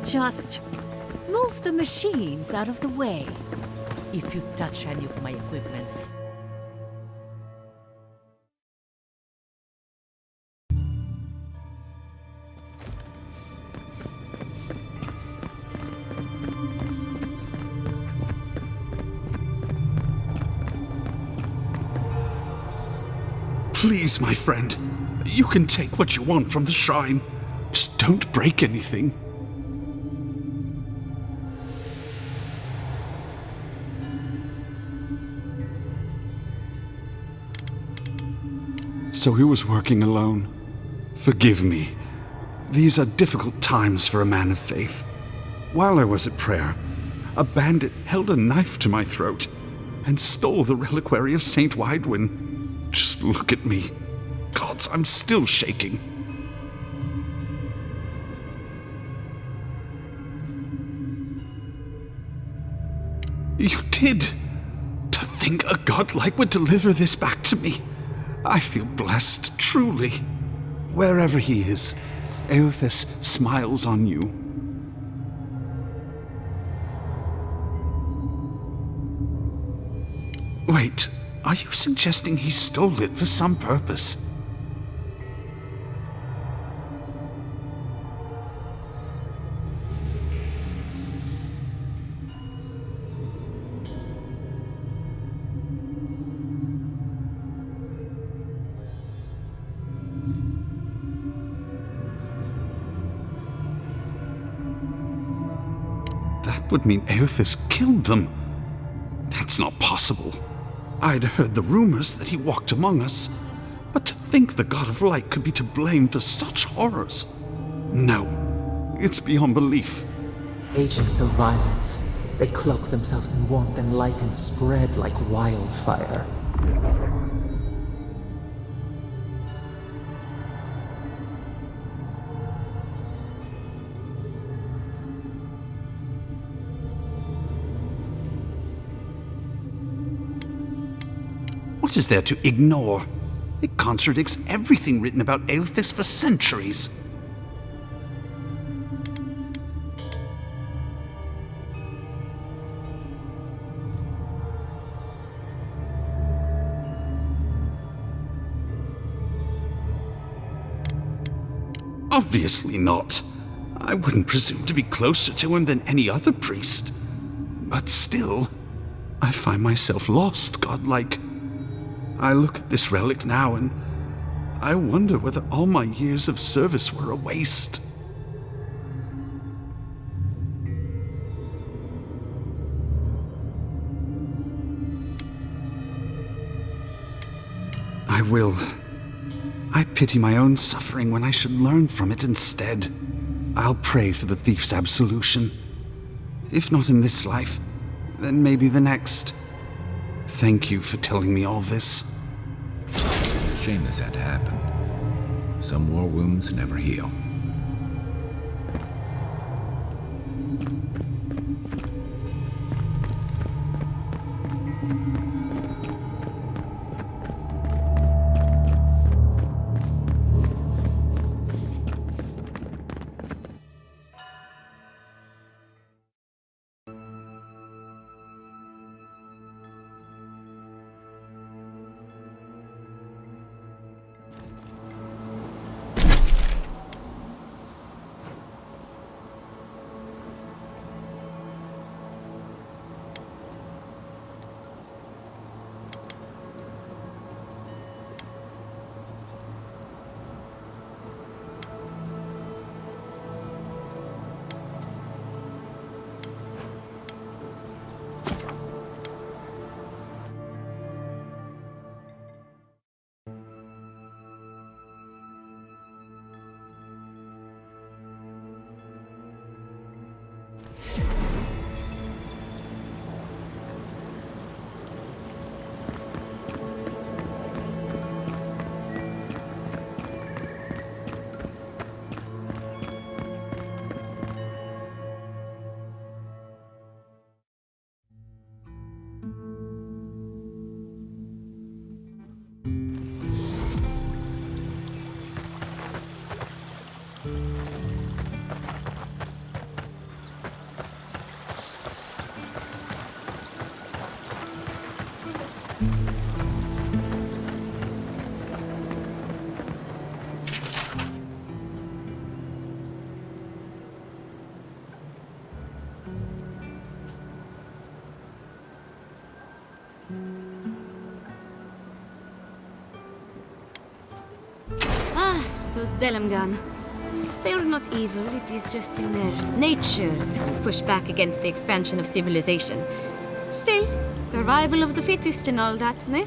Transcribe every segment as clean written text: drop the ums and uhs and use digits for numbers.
Just move the machines out of the way. If you touch any of my equipment, Please, my friend, you can take what you want from the shrine. Just don't break anything. So he was working alone. Forgive me. These are difficult times for a man of faith. While I was at prayer, a bandit held a knife to my throat and stole the reliquary of Saint Widwin. Just look at me. Gods, I'm still shaking. You did! To think a godlike would deliver this back to me. I feel blessed, truly. Wherever he is, Eothas smiles on you. Wait, are you suggesting he stole it for some purpose? That would mean Eothas killed them. That's not possible. I'd heard the rumors that he walked among us, but to think the God of Light could be to blame for such horrors. No, it's beyond belief. Agents of violence. They cloak themselves in warmth and light and spread like wildfire. What is there to ignore? It contradicts everything written about Eothas for centuries. Obviously not. I wouldn't presume to be closer to him than any other priest. But still, I find myself lost, godlike. I look at this relic now and I wonder whether all my years of service were a waste. I will. I pity my own suffering when I should learn from it instead. I'll pray for the thief's absolution. If not in this life, then maybe the next. Thank you for telling me all this. It's a shame this had to happen. Some war wounds never heal. those Delamgan. They are not evil, it is just in their nature to push back against the expansion of civilization. Still, survival of the fittest and all that, ne?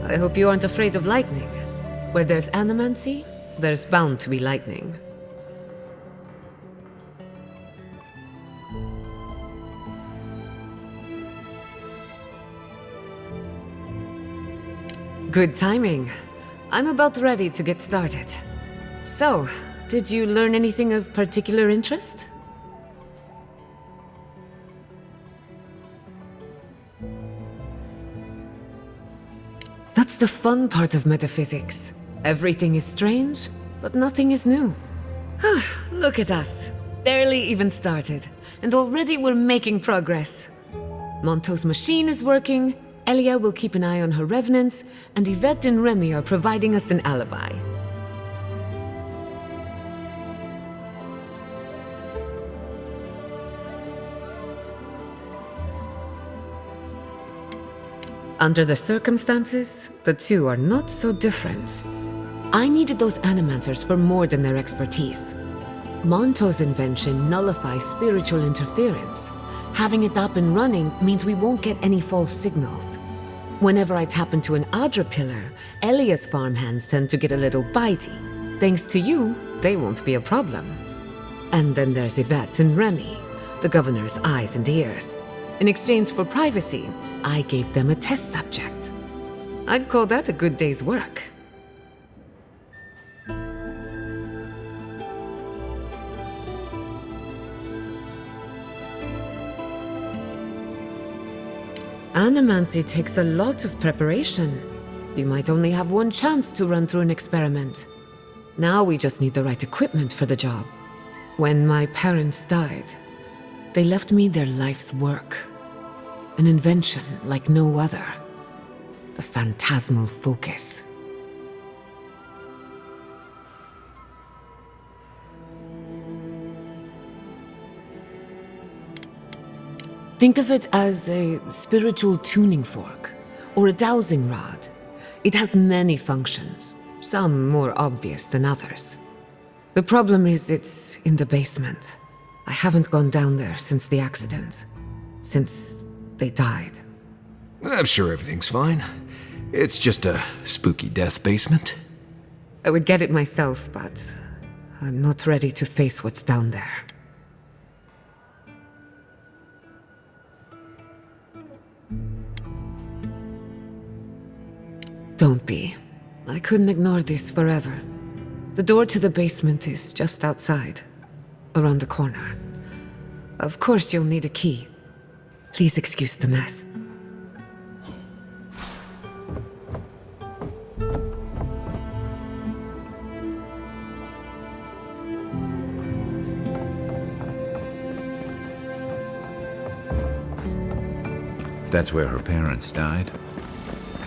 I hope you aren't afraid of lightning. Where there's animancy, there's bound to be lightning. Good timing. I'm about ready to get started. So, did you learn anything of particular interest? That's the fun part of metaphysics. Everything is strange, but nothing is new. Look at us. Barely even started, and already we're making progress. Monto's machine is working, Elia will keep an eye on her revenants, and Yvette and Remy are providing us an alibi. Under the circumstances, the two are not so different. I needed those animancers for more than their expertise. Monto's invention nullifies spiritual interference. Having it up and running means we won't get any false signals. Whenever I tap into an Adra pillar, Elia's farmhands tend to get a little bitey. Thanks to you, they won't be a problem. And then there's Yvette and Remy, the governor's eyes and ears. In exchange for privacy, I gave them a test subject. I'd call that a good day's work. Animancy takes a lot of preparation. You might only have one chance to run through an experiment. Now we just need the right equipment for the job. When my parents died, they left me their life's work. An invention like no other. The phantasmal focus. Think of it as a spiritual tuning fork, or a dowsing rod. It has many functions, some more obvious than others. The problem is it's in the basement. I haven't gone down there since the accident. Since they died. I'm sure everything's fine. It's just a spooky death basement. I would get it myself, but I'm not ready to face what's down there. Don't be. I couldn't ignore this forever. The door to the basement is just outside, around the corner. Of course you'll need a key. Please excuse the mess. If that's where her parents died,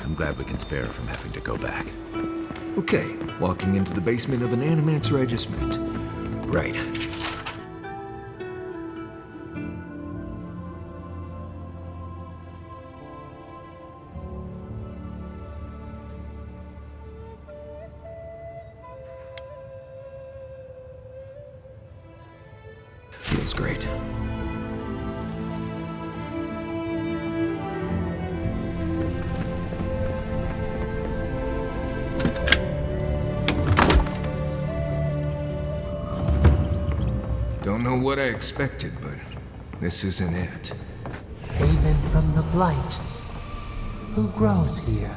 I'm glad we can spare her from having to go back. Okay, walking into the basement of an animancer I just met. Right. Feels great. Don't know what I expected, but this isn't it. Haven from the Blight. Who grows here?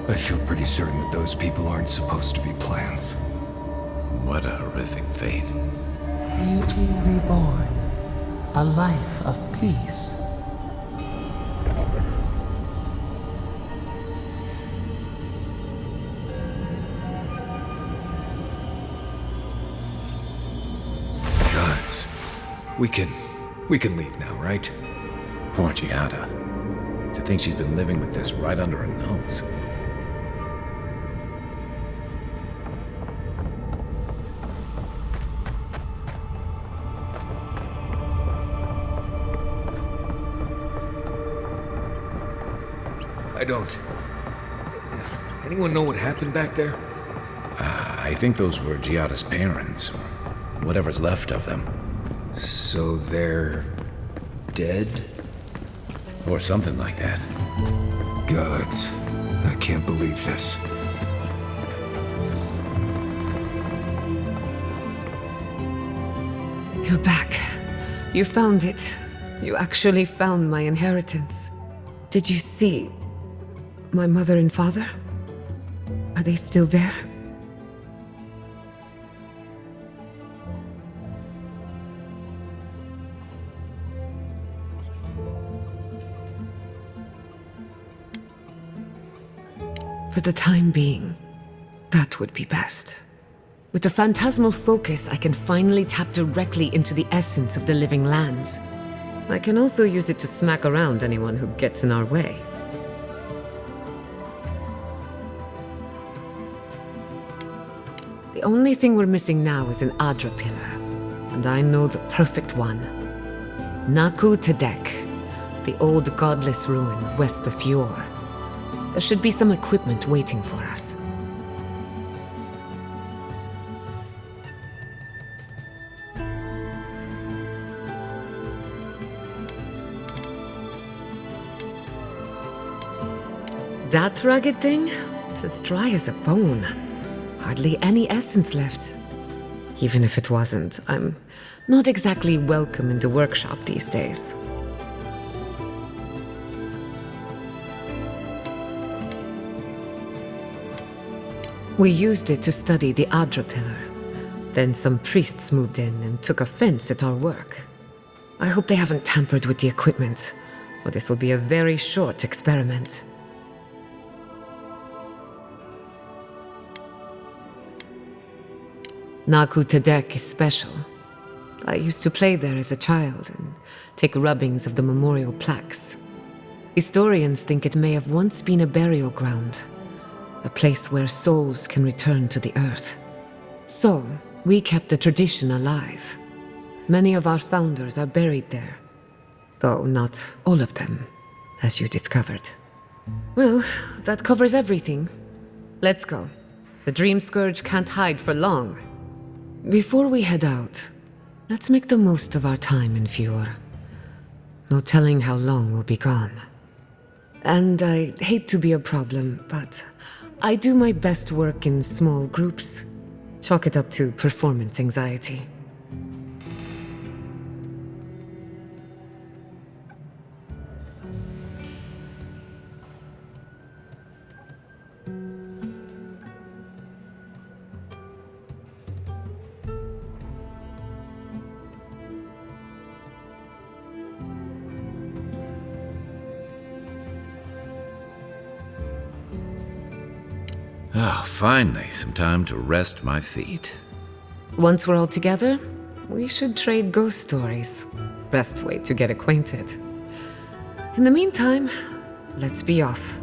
I feel pretty certain that those people aren't supposed to be plants. What a horrific fate. Beauty reborn. A life of peace. Gods. We can leave now, right? Poor Giada. To think she's been living with this right under her nose. I don't. Anyone know what happened back there? I think those were Giada's parents, or whatever's left of them. So they're dead? Or something like that. Gods. I can't believe this. You're back. You found it. You actually found my inheritance. Did you see my mother and father? Are they still there? For the time being, that would be best. With the phantasmal focus, I can finally tap directly into the essence of the living lands. I can also use it to smack around anyone who gets in our way. The only thing we're missing now is an Adra pillar, and I know the perfect one. Naku Tedek, the old godless ruin west of Fior. There should be some equipment waiting for us. That rugged thing? It's as dry as a bone. Hardly any essence left. Even if it wasn't, I'm not exactly welcome in the workshop these days. We used it to study the Adra pillar. Then some priests moved in and took offense at our work. I hope they haven't tampered with the equipment, or this will be a very short experiment. Naku Tedek is special. I used to play there as a child and take rubbings of the memorial plaques. Historians think it may have once been a burial ground, a place where souls can return to the earth. So, we kept the tradition alive. Many of our founders are buried there, though not all of them, as you discovered. Well, that covers everything. Let's go. The Dream Scourge can't hide for long. Before we head out, let's make the most of our time in Fior. No telling how long we'll be gone. And I hate to be a problem, but I do my best work in small groups. Chalk it up to performance anxiety. Oh, finally, some time to rest my feet. Once we're all together, we should trade ghost stories. Best way to get acquainted. In the meantime, let's be off.